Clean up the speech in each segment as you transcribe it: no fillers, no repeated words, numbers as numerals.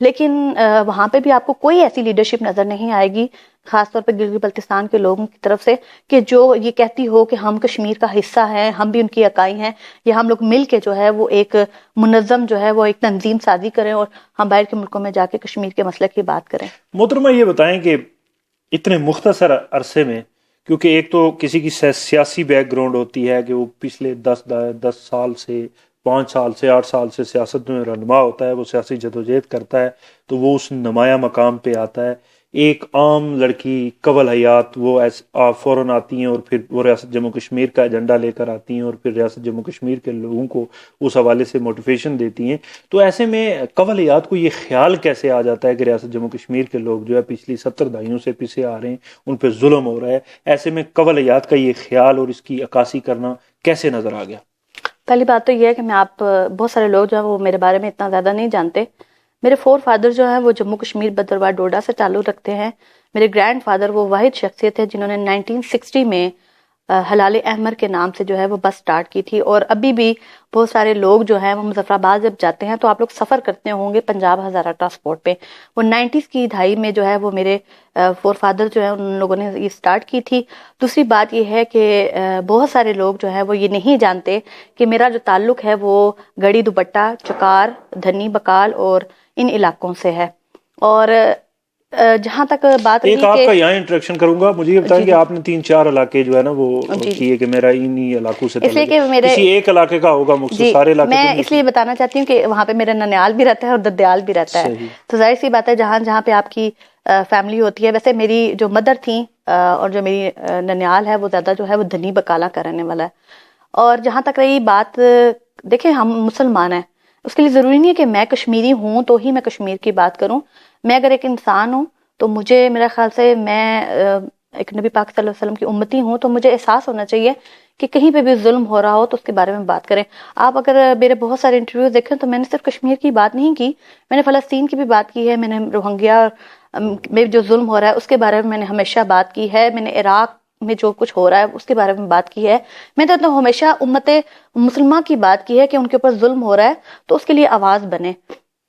لیکن وہاں پہ بھی آپ کو کوئی ایسی لیڈرشپ نظر نہیں آئے گی، خاص طور پہ گلگت بلتستان کے لوگوں کی طرف سے، کہ جو یہ کہتی ہو کہ ہم کشمیر کا حصہ ہیں، ہم بھی ان کی اکائی ہیں، یا ہم لوگ مل کے جو ہے وہ ایک منظم جو ہے وہ ایک تنظیم سازی کریں اور ہم باہر کے ملکوں میں جا کے کشمیر کے مسئلے کی بات کریں۔ محترمہ یہ بتائیں کہ اتنے مختصر عرصے میں، کیونکہ ایک تو کسی کی سیاسی بیک گراؤنڈ ہوتی ہے کہ وہ پچھلے 10 سال سے 5 سال سے 8 سال سے سیاست میں رہنما ہوتا ہے، وہ سیاسی جدوجہد کرتا ہے تو وہ اس نمایاں مقام پہ آتا ہے۔ ایک عام لڑکی کنول حیات وہ فوراً آتی ہیں اور پھر وہ ریاست جموں کشمیر کا ایجنڈا لے کر آتی ہیں اور پھر ریاست جموں کشمیر کے لوگوں کو اس حوالے سے موٹیویشن دیتی ہیں۔ تو ایسے میں کنول حیات کو یہ خیال کیسے آ جاتا ہے کہ ریاست جموں کشمیر کے لوگ جو ہے پچھلی 70 دہائیوں سے پیچھے آ رہے ہیں، ان پہ ظلم ہو رہا ہے، ایسے میں کنول حیات کا یہ خیال اور اس کی عکاسی کرنا کیسے نظر آ گیا؟ پہلی بات تو یہ ہے کہ بہت سارے لوگ جو ہیں وہ میرے بارے میں اتنا زیادہ نہیں جانتے۔ میرے فور فادر جو ہیں وہ جموں کشمیر بدرواہ ڈوڈا سے تعلق رکھتے ہیں۔ میرے گرینڈ فادر وہ واحد شخصیت ہے جنہوں نے 1960 میں ہلال احمر کے نام سے جو ہے وہ بس سٹارٹ کی تھی، اور ابھی بھی بہت سارے لوگ جو ہیں وہ مظفر آباد جب جاتے ہیں تو آپ لوگ سفر کرتے ہوں گے پنجاب ہزارہ ٹرانسپورٹ پہ۔ وہ 90s کی دہائی میں جو ہے وہ میرے فور فادر جو ہیں ان لوگوں نے یہ سٹارٹ کی تھی۔ دوسری بات یہ ہے کہ بہت سارے لوگ جو ہیں وہ یہ نہیں جانتے کہ میرا جو تعلق ہے وہ گڑی دوپٹہ، چکار، دھنی بکال اور ان علاقوں سے ہے۔ اور جہاں تک بات رہی ایک آپ کا یہاں انٹریکشن کروں گا، مجھے یہ بتائیں کہ آپ نے 3-4 علاقے جو ہے نا وہ کیے کہ میرا انہی علاقوں سے اس لیے تعلق کہ ہے، میرے کسی ایک علاقے کا ہوگا مخصوص، سارے علاقے میں اس لیے بتانا چاہتی ہوں کہ وہاں پہ میرا ننیال بھی رہتا ہے اور ددیال بھی رہتا ہے، صحیح۔ تو ظاہر سی بات ہے جہاں جہاں پہ آپ کی فیملی ہوتی ہے۔ ویسے میری جو مدر تھیں اور جو میری ننیال ہے وہ زیادہ جو ہے وہ دھنی بکالا کا رہنے والا ہے۔ اور جہاں تک رہی بات، دیکھیں ہم مسلمان ہیں، اس کے لیے ضروری نہیں ہے کہ میں کشمیری ہوں تو ہی میں کشمیر کی بات کروں۔ میں اگر ایک انسان ہوں تو مجھے میرا خیال سے میں ایک نبی پاک صلی اللہ علیہ وسلم کی امتی ہوں، تو مجھے احساس ہونا چاہیے کہ کہیں پہ بھی ظلم ہو رہا ہو تو اس کے بارے میں بات کریں۔ آپ اگر میرے بہت سارے انٹرویوز دیکھیں تو میں نے صرف کشمیر کی بات نہیں کی، میں نے فلسطین کی بھی بات کی ہے، میں نے روہنگیا میں جو ظلم ہو رہا ہے اس کے بارے میں نے ہمیشہ بات کی ہے، میں نے عراق میں جو کچھ ہو رہا ہے اس کے بارے میں بات کی ہے، میں تو ہمیشہ امت مسلمہ کی بات کی ہے کہ ان کے اوپر ظلم ہو رہا ہے تو اس کے لیے آواز بنے۔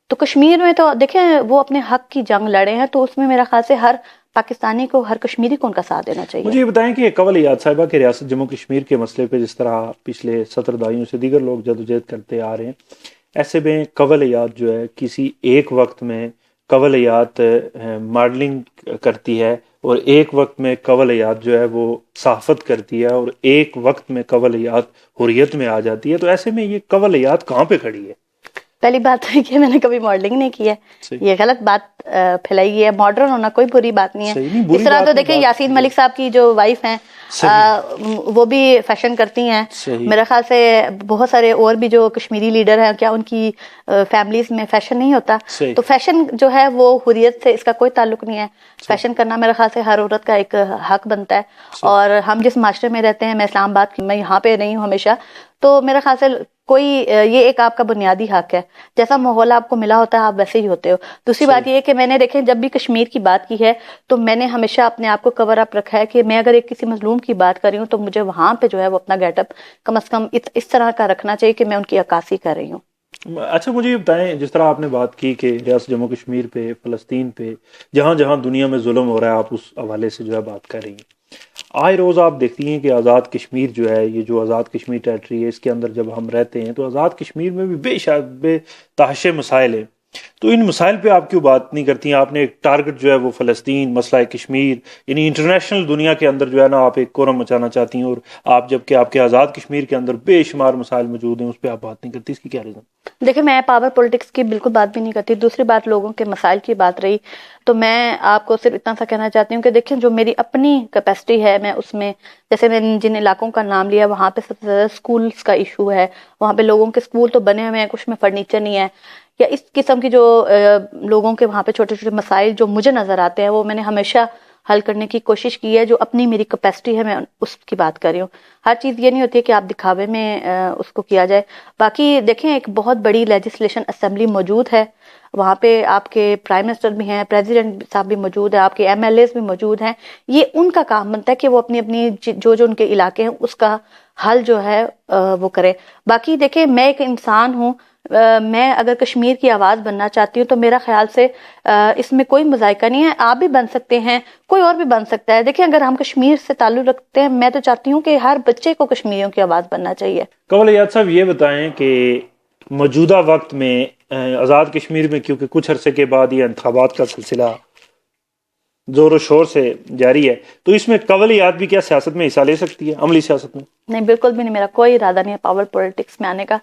تو کشمیر میں تو دیکھیں وہ اپنے حق کی جنگ لڑے ہیں، تو اس میں میرا خیال سے ہر پاکستانی کو، ہر کشمیری کو ان کا ساتھ دینا چاہیے۔ مجھے یہ بتائیں کہ کنول حیات صاحبہ کہ ریاست جموں کشمیر کے مسئلے پہ جس طرح پچھلے 70 دہائیوں سے دیگر لوگ جدوجہد کرتے آ رہے ہیں، ایسے میں کنول حیات جو ہے کسی ایک وقت میں کنول حیات ماڈلنگ کرتی ہے اور ایک وقت میں کنول حیات جو ہے وہ صحافت کرتی ہے اور ایک وقت میں کنول حیات حریت میں آ جاتی ہے، تو ایسے میں یہ کنول حیات کہاں پہ کھڑی ہے؟ پہلی بات ہے کہ میں نے کبھی ماڈلنگ نہیں کی ہے، یہ غلط بات پھیلائی ہے۔ ماڈرن ہونا کوئی بری بات نہیں ہے، اس طرح تو دیکھیں یاسین ملک صاحب کی جو وائف ہیں وہ بھی فیشن کرتی ہیں، میرا خیال سے بہت سارے اور بھی جو کشمیری لیڈر ہیں، کیا ان کی فیملیز میں فیشن نہیں ہوتا؟ تو فیشن جو ہے وہ حریت سے اس کا کوئی تعلق نہیں ہے، فیشن کرنا میرا خیال سے ہر عورت کا ایک حق بنتا ہے۔ اور ہم جس معاشرے میں رہتے ہیں، میں اسلام آباد کی، میں یہاں پہ رہی ہوں ہمیشہ، تو میرا خیال سے کوئی یہ ایک آپ کا بنیادی حق ہے، جیسا ماحول آپ کو ملا ہوتا ہے آپ ویسے ہی ہوتے ہو۔ دوسری بات یہ ہے کہ میں نے دیکھیں جب بھی کشمیر کی بات کی ہے تو میں نے ہمیشہ اپنے آپ کو کور اپ رکھا ہے کہ میں اگر ایک کسی مظلوم کی بات کر رہی ہوں تو مجھے وہاں پہ جو ہے وہ اپنا گیٹ اپ کم از کم اس طرح کا رکھنا چاہیے کہ میں ان کی عکاسی کر رہی ہوں۔ اچھا مجھے یہ بتائیں، جس طرح آپ نے بات کی کہ ریاست جموں کشمیر پہ، فلسطین پہ، جہاں جہاں دنیا میں ظلم ہو رہا ہے آپ اس حوالے سے جو ہے بات کر رہی ہیں، آئے روز آپ دیکھتی ہیں کہ آزاد کشمیر جو ہے، یہ جو آزاد کشمیر ٹیریٹری ہے، اس کے اندر جب ہم رہتے ہیں تو آزاد کشمیر میں بھی بے تحاشے مسائل ہیں، تو ان مسائل پہ آپ کیوں بات نہیں کرتی ہیں؟ آپ نے ایک ٹارگٹ جو ہے وہ فلسطین، مسئلہ کشمیر، یعنی انٹرنیشنل دنیا کے اندر جو ہے نا آپ ایک کورم مچانا چاہتی ہیں، اور آپ جب کہ آپ کے آزاد کشمیر کے اندر بے شمار مسائل موجود ہیں اس پہ آپ بات نہیں کرتی، اس کی کیا ریزن؟ دیکھیں میں پاور پولیٹکس کی بالکل بات بھی نہیں کرتی۔ دوسری بات لوگوں کے مسائل کی بات رہی تو میں آپ کو صرف اتنا سا کہنا چاہتی ہوں کہ دیکھیں جو میری اپنی کیپیسٹی ہے، میں اس میں جیسے میں جن علاقوں کا نام لیا وہاں پہ سب سے زیادہ اسکولس کا ایشو ہے، وہاں پہ لوگوں کے اسکول تو بنے ہوئے ہیں، کچھ میں فرنیچر نہیں ہے، یا اس قسم کی جو لوگوں کے وہاں پہ چھوٹے چھوٹے مسائل جو مجھے نظر آتے ہیں وہ میں نے ہمیشہ حل کرنے کی کوشش کی ہے۔ جو اپنی میری کیپیسٹی ہے میں اس کی بات کر رہی ہوں۔ ہر چیز یہ نہیں ہوتی ہے کہ آپ دکھاوے میں اس کو کیا جائے۔ باقی دیکھیں ایک بہت بڑی لیجسلیشن اسمبلی موجود ہے، وہاں پہ آپ کے پرائم منسٹر بھی ہیں، پریزیڈنٹ صاحب بھی موجود ہیں، آپ کے ایم ایل ایز بھی موجود ہیں۔ یہ ان کا کام بنتا ہے کہ وہ اپنی اپنی جو ان کے علاقے ہیں اس کا حل جو ہے وہ کرے۔ باقی دیکھیں میں ایک انسان ہوں، میں اگر کشمیر کی آواز بننا چاہتی ہوں تو میرا خیال سے اس میں کوئی مذائقہ نہیں ہے. آپ بھی بن سکتے ہیں, کوئی اور بھی بن سکتا ہے. دیکھیں اگر ہم کشمیر سے تعلق رکھتے ہیں, میں تو چاہتی ہوں کہ ہر بچے کو کشمیریوں کی آواز بننا چاہیے. کنول حیات صاحب یہ بتائیں کہ موجودہ وقت میں آزاد کشمیر میں کیونکہ کچھ عرصے کے بعد یہ انتخابات کا سلسلہ زور و شور سے جاری ہے, تو اس میں کنول حیات بھی کیا سیاست میں حصہ لے سکتی ہے, عملی سیاست میں؟ نہیں, بالکل بھی نہیں. میرا کوئی ارادہ نہیں ہے پاور پولیٹکس میں آنے کا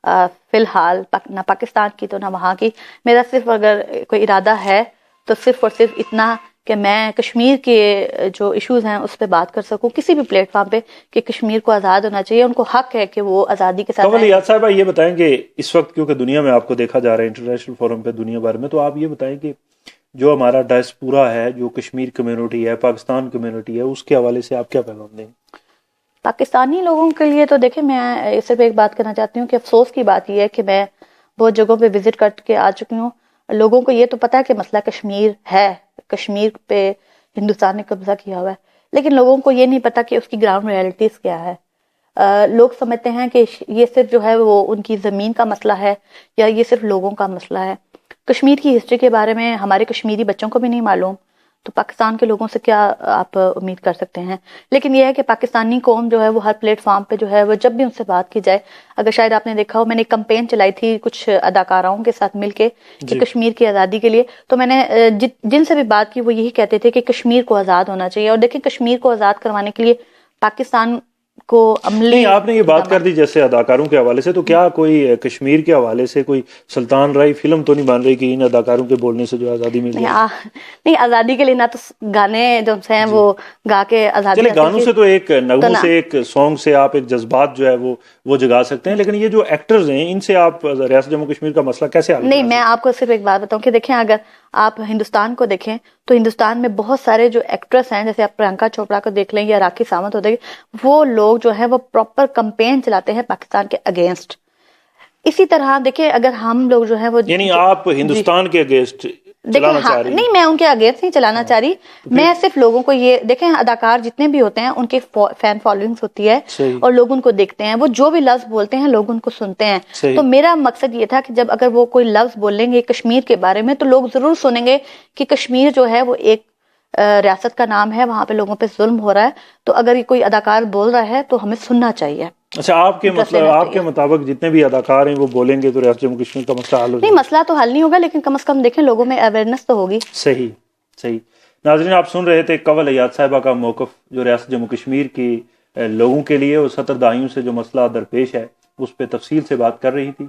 فی الحال, نہ پاکستان کی تو نہ وہاں کی. میرا صرف اگر کوئی ارادہ ہے تو صرف اور صرف اتنا کہ میں کشمیر کے جو ایشوز ہیں اس پہ بات کر سکوں کسی بھی پلیٹ فارم پہ, کہ کشمیر کو آزاد ہونا چاہیے, ان کو حق ہے کہ وہ آزادی کے ساتھ. کنول حیات صاحبہ یہ بتائیں کہ اس وقت کیونکہ دنیا میں آپ کو دیکھا جا رہا ہے انٹرنیشنل فورم پہ دنیا بھر میں, تو آپ یہ بتائیں کہ جو ہمارا ڈائسپورا ہے, جو کشمیر کمیونٹی ہے, پاکستان کمیونٹی ہے, اس کے حوالے سے آپ کیا پیغام دیں؟ پاکستانی لوگوں کے لیے تو دیکھیں, میں صرف ایک بات کرنا چاہتی ہوں کہ افسوس کی بات یہ ہے کہ میں بہت جگہوں پہ وزٹ کر کے آ چکی ہوں. لوگوں کو یہ تو پتا ہے کہ مسئلہ کشمیر ہے, کشمیر پہ ہندوستان نے قبضہ کیا ہوا ہے, لیکن لوگوں کو یہ نہیں پتا کہ اس کی گراؤنڈ ریئلٹیز کیا ہے. لوگ سمجھتے ہیں کہ یہ صرف جو ہے وہ ان کی زمین کا مسئلہ ہے یا یہ صرف لوگوں کا مسئلہ ہے. کشمیر کی ہسٹری کے بارے میں ہمارے کشمیری بچوں کو بھی نہیں معلوم, تو پاکستان کے لوگوں سے کیا آپ امید کر سکتے ہیں. لیکن یہ ہے کہ پاکستانی قوم جو ہے وہ ہر پلیٹ فارم پہ جو ہے وہ جب بھی ان سے بات کی جائے, اگر شاید آپ نے دیکھا ہو میں نے ایک کمپین چلائی تھی کچھ اداکاراؤں کے ساتھ مل کے کہ کشمیر کی آزادی کے لیے, تو میں نے جن سے بھی بات کی وہ یہی کہتے تھے کہ کشمیر کو آزاد ہونا چاہیے. اور دیکھیں کشمیر کو آزاد کروانے کے لیے پاکستان کو عملی, نہیں آپ نے یہ بات کر دی جیسے اداکاروں کے حوالے سے, تو کیا کوئی کشمیر کے حوالے سے کوئی سلطان رائی فلم تو نہیں بن رہی کہ ان اداکاروں کے بولنے سے جو آزادی مل جائے؟ نہیں, آزادی کے لیے نہ تو گانے جو ہیں وہ گا کے آزادی, چلے گانوں سے تو ایک نغموں سے ایک سانگ سے آپ ایک جذبات جو ہے وہ جگا سکتے ہیں, لیکن یہ جو ایکٹرز ہیں ان سے آپ ریاست جموں کشمیر کا مسئلہ کیسے حل؟ نہیں, میں آپ کو صرف ایک بات بتاؤں کہ دیکھیں اگر آپ ہندوستان کو دیکھیں تو ہندوستان میں بہت سارے جو ایکٹریس ہیں, جیسے آپ پرینکا چوپڑا کو دیکھ لیں یا راکھی ساونت ہوتے, وہ لوگ جو ہیں وہ پراپر کمپین چلاتے ہیں پاکستان کے اگینسٹ. اسی طرح دیکھیں اگر ہم لوگ جو ہیں وہ, یعنی آپ ہندوستان کے اگینسٹ چلانا چاہ رہی ہیں؟ نہیں, میں ان کے اگینسٹ نہیں چلانا چاہ رہی. میں صرف لوگوں کو یہ دیکھیں, اداکار جتنے بھی ہوتے ہیں ان کے فین فالوئنگز ہوتی ہے اور لوگ ان کو دیکھتے ہیں, وہ جو بھی لفظ بولتے ہیں لوگ ان کو سنتے ہیں. تو میرا مقصد یہ تھا کہ جب اگر وہ کوئی لفظ بولیں گے کشمیر کے بارے میں تو لوگ ضرور سنیں گے کہ کشمیر جو ہے وہ ایک ریاست کا نام ہے, وہاں پہ لوگوں پہ ظلم ہو رہا ہے, تو اگر یہ کوئی اداکار بول رہا ہے تو ہمیں سننا چاہیے. اچھا, آپ کے مطابق جتنے بھی اداکار ہیں وہ بولیں گے تو ریاست جموں کشمیر کا مسئلہ حل ہو جائے؟ نہیں, مسئلہ تو حل نہیں ہوگا, لیکن کم از کم دیکھیں لوگوں میں اویئرنیس تو ہوگی. صحیح. ناظرین, آپ سن رہے تھے کنول حیات صاحبہ کا موقف جو ریاست جموں کشمیر کی لوگوں کے لیے اور 70 دہائیوں سے جو مسئلہ درپیش ہے اس پہ تفصیل سے بات کر رہی تھی.